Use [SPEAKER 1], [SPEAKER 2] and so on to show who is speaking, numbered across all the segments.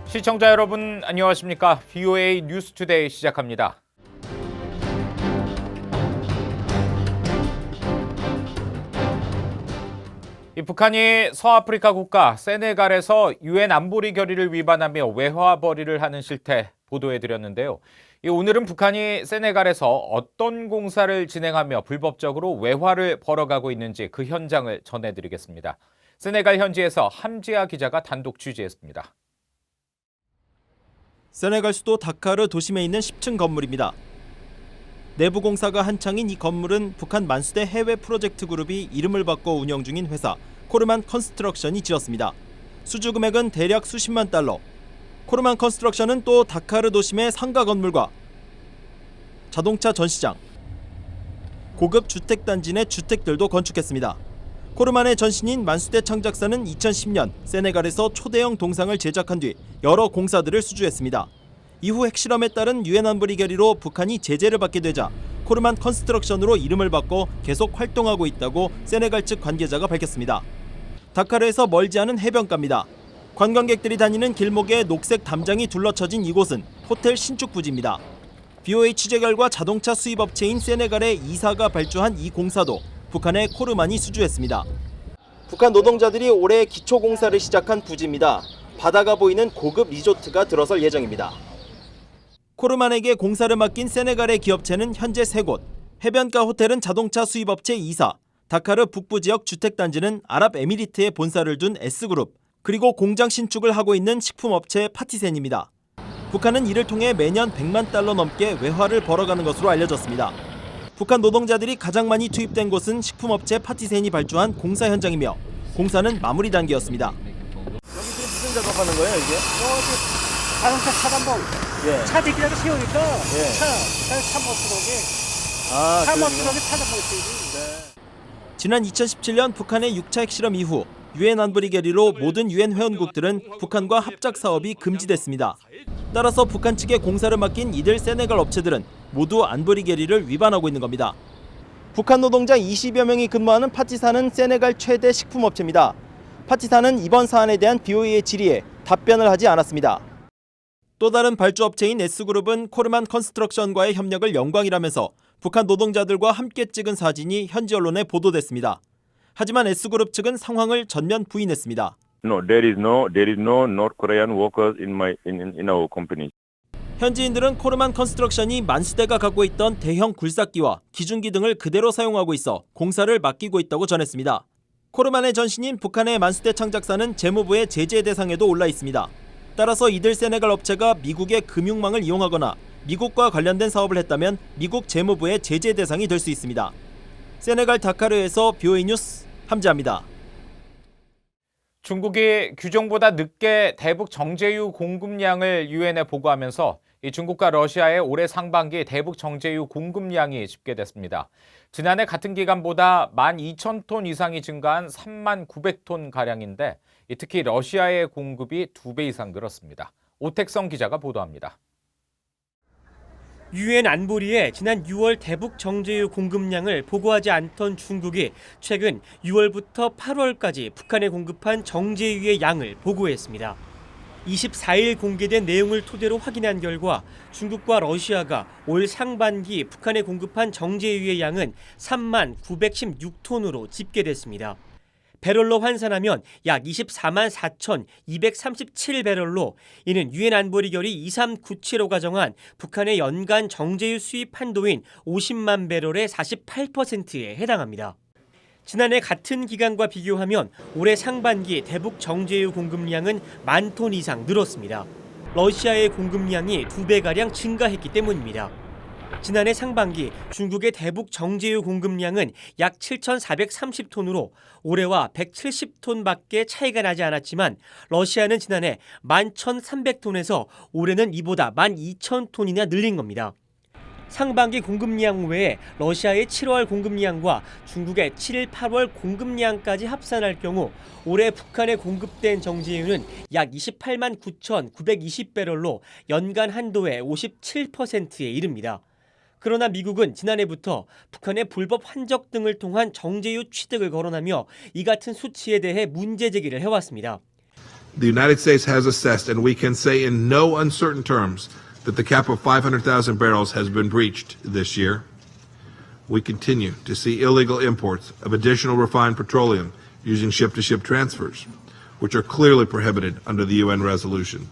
[SPEAKER 1] 시청자 여러분 안녕하십니까? VOA 뉴스투데이 시작합니다. 북한이 서아프리카 국가 세네갈에서 유엔 안보리 결의를 위반하며 외화 벌이를 하는 실태 보도해드렸는데요. 오늘은 북한이 세네갈에서 어떤 공사를 진행하며 불법적으로 외화를 벌어가고 있는지 그 현장을 전해드리겠습니다. 세네갈 현지에서 함지아 기자가 단독 취재했습니다.
[SPEAKER 2] 세네갈 수도 다카르 도심에 있는 10층 건물입니다. 내부 공사가 한창인 이 건물은 북한 만수대 해외 프로젝트 그룹이 이름을 바꿔 운영 중인 회사 코르만 컨스트럭션이 지었습니다. 수주 금액은 대략 수십만 달러. 코르만 컨스트럭션은 또 다카르 도심의 상가 건물과 자동차 전시장, 고급 주택단지 내 주택들도 건축했습니다. 코르만의 전신인 만수대 창작사는 2010년 세네갈에서 초대형 동상을 제작한 뒤 여러 공사들을 수주했습니다. 이후 핵실험에 따른 유엔 안보리 결의로 북한이 제재를 받게 되자 코르만 컨스트럭션으로 이름을 바꿔 계속 활동하고 있다고 세네갈 측 관계자가 밝혔습니다. 다카르에서 멀지 않은 해변가입니다. 관광객들이 다니는 길목에 녹색 담장이 둘러쳐진 이곳은 호텔 신축 부지입니다. BOA 취재 결과 자동차 수입업체인 세네갈의 이사가 발주한 이 공사도 북한의 코르만이 수주했습니다. 북한 노동자들이 올해 기초 공사를 시작한 부지입니다. 바다가 보이는 고급 리조트가 들어설 예정입니다. 코르만에게 공사를 맡긴 세네갈의 기업체는 현재 3곳, 해변가 호텔은 자동차 수입업체 이사, 다카르 북부 지역 주택단지는 아랍에미리트에 본사를 둔 S그룹, 그리고 공장 신축을 하고 있는 식품업체 파티센입니다. 북한은 이를 통해 매년 100만 달러 넘게 외화를 벌어가는 것으로 알려졌습니다. 북한 노동자들이 가장 많이 투입된 곳은 식품업체 파티센이 발주한 공사 현장이며 공사는 마무리 단계였습니다.
[SPEAKER 3] 여기 지금 무슨 작업하는 거예요, 이게?
[SPEAKER 4] 자동차 차단봉.
[SPEAKER 3] 예.
[SPEAKER 4] 차 대기라도 세우니까
[SPEAKER 3] 예.
[SPEAKER 4] 차 못 들어오게.
[SPEAKER 3] 아,
[SPEAKER 4] 차 못
[SPEAKER 3] 그러군요.
[SPEAKER 4] 들어오게 차단봉 쓰이지.
[SPEAKER 2] 지난 2017년 북한의 6차 핵실험 이후 유엔 안보리 결의로 모든 유엔 회원국들은 북한과 합작 사업이 금지됐습니다. 따라서 북한 측에 공사를 맡긴 이들 세네갈 업체들은 모두 안보리 결의를 위반하고 있는 겁니다. 북한 노동자 20여 명이 근무하는 파티산은 세네갈 최대 식품업체입니다. 파티산은 이번 사안에 대한 BOA의 질의에 답변을 하지 않았습니다. 또 다른 발주업체인 S그룹은 코르만 컨스트럭션과의 협력을 영광이라면서 북한 노동자들과 함께 찍은 사진이 현지 언론에 보도됐습니다. 하지만 S그룹 측은 상황을 전면 부인했습니다.
[SPEAKER 5] No, there is no North Korean workers in our company.
[SPEAKER 2] 현지인들은 코르만 컨스트럭션이 만수대가 갖고 있던 대형 굴삭기와 기중기 등을 그대로 사용하고 있어 공사를 맡기고 있다고 전했습니다. 코르만의 전신인 북한의 만수대 창작사는 재무부의 제재 대상에도 올라 있습니다. 따라서 이들 세네갈 업체가 미국의 금융망을 이용하거나 미국과 관련된 사업을 했다면 미국 재무부의 제재 대상이 될 수 있습니다. 세네갈 다카르에서 BOA 뉴스 함지아입니다.
[SPEAKER 1] 중국이 규정보다 늦게 대북 정제유 공급량을 유엔에 보고하면서 중국과 러시아의 올해 상반기 대북 정제유 공급량이 집계됐습니다. 지난해 같은 기간보다 12,000톤 이상이 증가한 39,900톤가량인데 특히 러시아의 공급이 2배 이상 늘었습니다. 오택성 기자가 보도합니다.
[SPEAKER 4] 유엔 안보리에 지난 6월 대북 정제유 공급량을 보고하지 않던 중국이 최근 6월부터 8월까지 북한에 공급한 정제유의 양을 보고했습니다. 24일 공개된 내용을 토대로 확인한 결과 중국과 러시아가 올 상반기 북한에 공급한 정제유의 양은 39,916톤으로 집계됐습니다. 배럴로 환산하면 약 24만 4,237배럴로 이는 유엔 안보리 결의 2397호가 정한 북한의 연간 정제유 수입 한도인 50만 배럴의 48%에 해당합니다. 지난해 같은 기간과 비교하면 올해 상반기 대북 정제유 공급량은 10,000톤 이상 늘었습니다. 러시아의 공급량이 2배가량 증가했기 때문입니다. 지난해 상반기 중국의 대북 정제유 공급량은 약 7,430톤으로 올해와 170톤밖에 차이가 나지 않았지만 러시아는 지난해 11,300톤에서 올해는 이보다 12,000톤이나 늘린 겁니다. 상반기 공급량 외에 러시아의 7월 공급량과 중국의 7, 8월 공급량까지 합산할 경우 올해 북한에 공급된 정제유는 약 28만 9,920배럴로 연간 한도의 57%에 이릅니다. 그러나 미국은 지난해부터 북한의 불법 환적 등을 통한 정제유 취득을 거론하며 이 같은 수치에 대해 문제 제기를 해왔습니다.
[SPEAKER 6] The United States has assessed, and we can say in no uncertain terms, that the cap of 500,000 barrels has been breached this year. We continue to see illegal imports of additional refined petroleum using ship-to-ship transfers, which are clearly prohibited under the UN resolution.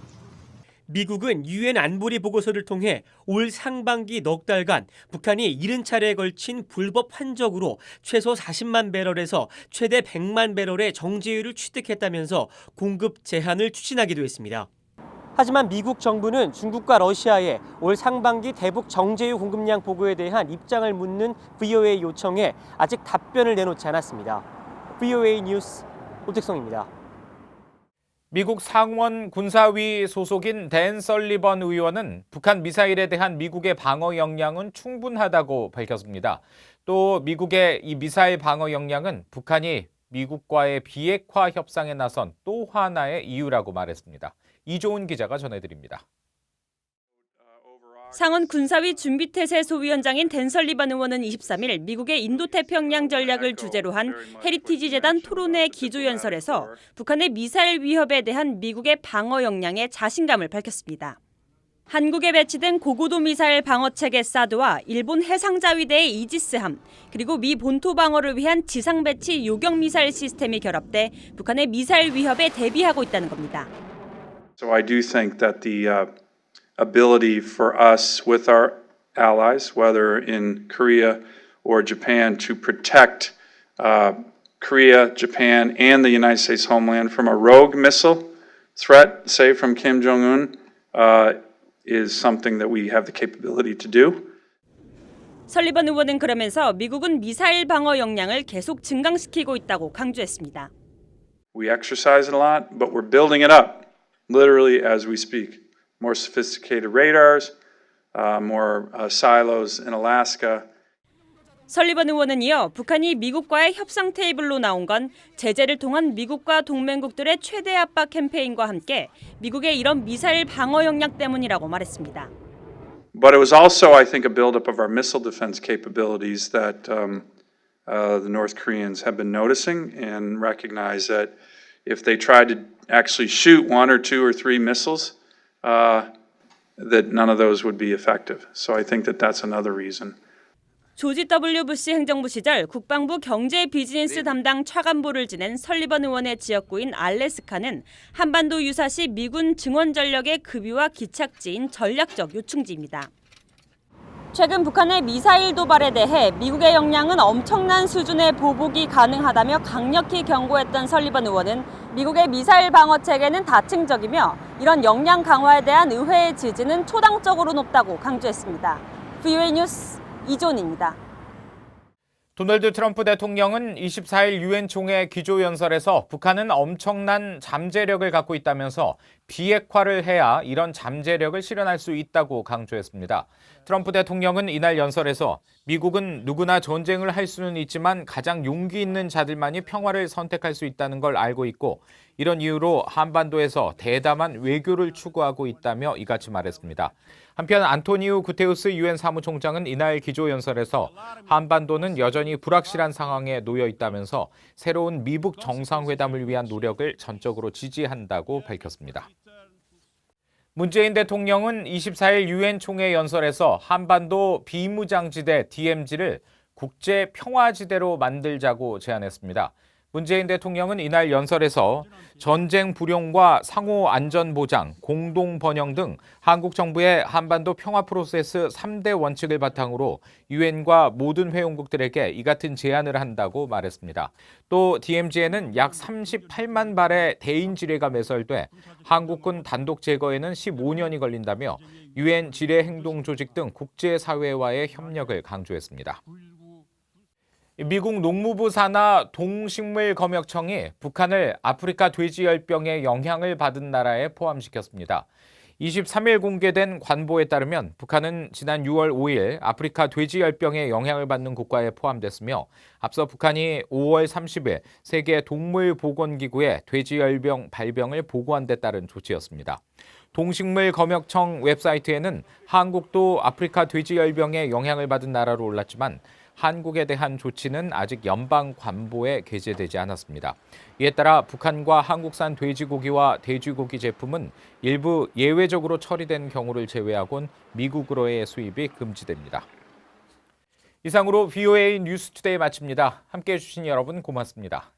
[SPEAKER 4] 미국은 유엔 안보리 보고서를 통해 올 상반기 넉 달간 북한이 70차례에 걸친 불법 환적으로 최소 40만 배럴에서 최대 100만 배럴의 정제유를 취득했다면서 공급 제한을 추진하기도 했습니다. 하지만 미국 정부는 중국과 러시아의 올 상반기 대북 정제유 공급량 보고에 대한 입장을 묻는 VOA 요청에 아직 답변을 내놓지 않았습니다. VOA 뉴스 오택성입니다.
[SPEAKER 1] 미국 상원 군사위 소속인 댄 설리번 의원은 북한 미사일에 대한 미국의 방어 역량은 충분하다고 밝혔습니다. 또 미국의 이 미사일 방어 역량은 북한이 미국과의 비핵화 협상에 나선 또 하나의 이유라고 말했습니다. 이조은 기자가 전해드립니다.
[SPEAKER 7] 상원 군사위 준비태세 소위원장인 댄 설리번 의원은 23일 미국의 인도태평양 전략을 주제로 한 헤리티지 재단 토론회 기조연설에서 북한의 미사일 위협에 대한 미국의 방어 역량에 자신감을 밝혔습니다. 한국에 배치된 고고도 미사일 방어체계 사드와 일본 해상자위대의 이지스함, 그리고 미 본토 방어를 위한 지상 배치 요격 미사일 시스템이 결합돼 북한의 미사일 위협에 대비하고 있다는 겁니다.
[SPEAKER 8] So I do think that the ability for us with our allies, whether in Korea or Japan, to protect Korea, Japan, and the United States homeland from a rogue missile threat, say from Kim Jong-un, is something that we have the capability to do.
[SPEAKER 7] 설리번 의원은 그러면서 미국은 미사일 방어 역량을 계속 증강시키고 있다고 강조했습니다.
[SPEAKER 8] We exercise it a lot, but we're building it up, literally as we speak. More sophisticated radars, more silos in Alaska.
[SPEAKER 7] 설리번 의원은 이어 북한이 미국과의 협상 테이블로 나온 건 제재를 통한 미국과 동맹국들의 최대 압박 캠페인과 함께 미국의 이런 미사일 방어 역량 때문이라고 말했습니다.
[SPEAKER 8] But it was also, I think, a buildup of our missile defense capabilities that the North Koreans have been noticing and recognize that if they tried to actually shoot one or two or three missiles, that none of those would be effective. So I think that that's another reason.
[SPEAKER 7] 조지 W. 부시 행정부 시절 국방부 경제 비즈니스 담당 차관보를 지낸 설리번 의원의 지역구인 알래스카는 한반도 유사시 미군 증원 전력의 급유와 기착지인 전략적 요충지입니다. 최근 북한의 미사일 도발에 대해 미국의 역량은 엄청난 수준의 보복이 가능하다며 강력히 경고했던 설리번 의원은 미국의 미사일 방어 체계는 다층적이며 이런 역량 강화에 대한 의회의 지지는 초당적으로 높다고 강조했습니다. VOA 뉴스 이존입니다.
[SPEAKER 1] 도널드 트럼프 대통령은 24일 유엔 총회 기조연설에서 북한은 엄청난 잠재력을 갖고 있다면서 비핵화를 해야 이런 잠재력을 실현할 수 있다고 강조했습니다. 트럼프 대통령은 이날 연설에서 미국은 누구나 전쟁을 할 수는 있지만 가장 용기 있는 자들만이 평화를 선택할 수 있다는 걸 알고 있고 이런 이유로 한반도에서 대담한 외교를 추구하고 있다며 이같이 말했습니다. 한편 안토니우 구테우스 유엔 사무총장은 이날 기조연설에서 한반도는 여전히 불확실한 상황에 놓여 있다면서 새로운 미북 정상회담을 위한 노력을 전적으로 지지한다고 밝혔습니다. 문재인 대통령은 24일 유엔 총회 연설에서 한반도 비무장지대 DMZ를 국제 평화지대로 만들자고 제안했습니다. 문재인 대통령은 이날 연설에서 전쟁 불용과 상호 안전 보장, 공동 번영 등 한국 정부의 한반도 평화 프로세스 3대 원칙을 바탕으로 유엔과 모든 회원국들에게 이 같은 제안을 한다고 말했습니다. 또 DMZ에는 약 38만 발의 대인 지뢰가 매설돼 한국군 단독 제거에는 15년이 걸린다며 유엔 지뢰 행동 조직 등 국제사회와의 협력을 강조했습니다. 미국 농무부 산하 동식물검역청이 북한을 아프리카 돼지열병의 영향을 받은 나라에 포함시켰습니다. 23일 공개된 관보에 따르면 북한은 지난 6월 5일 아프리카 돼지열병의 영향을 받는 국가에 포함됐으며 앞서 북한이 5월 30일 세계 동물보건기구에 돼지열병 발병을 보고한 데 따른 조치였습니다. 동식물검역청 웹사이트에는 한국도 아프리카 돼지열병의 영향을 받은 나라로 올랐지만 한국에 대한 조치는 아직 연방 관보에 게재되지 않았습니다. 이에 따라 북한과 한국산 돼지고기와 돼지고기 제품은 일부 예외적으로 처리된 경우를 제외하곤 미국으로의 수입이 금지됩니다. 이상으로 VOA 뉴스투데이 마칩니다. 함께해 주신 여러분 고맙습니다.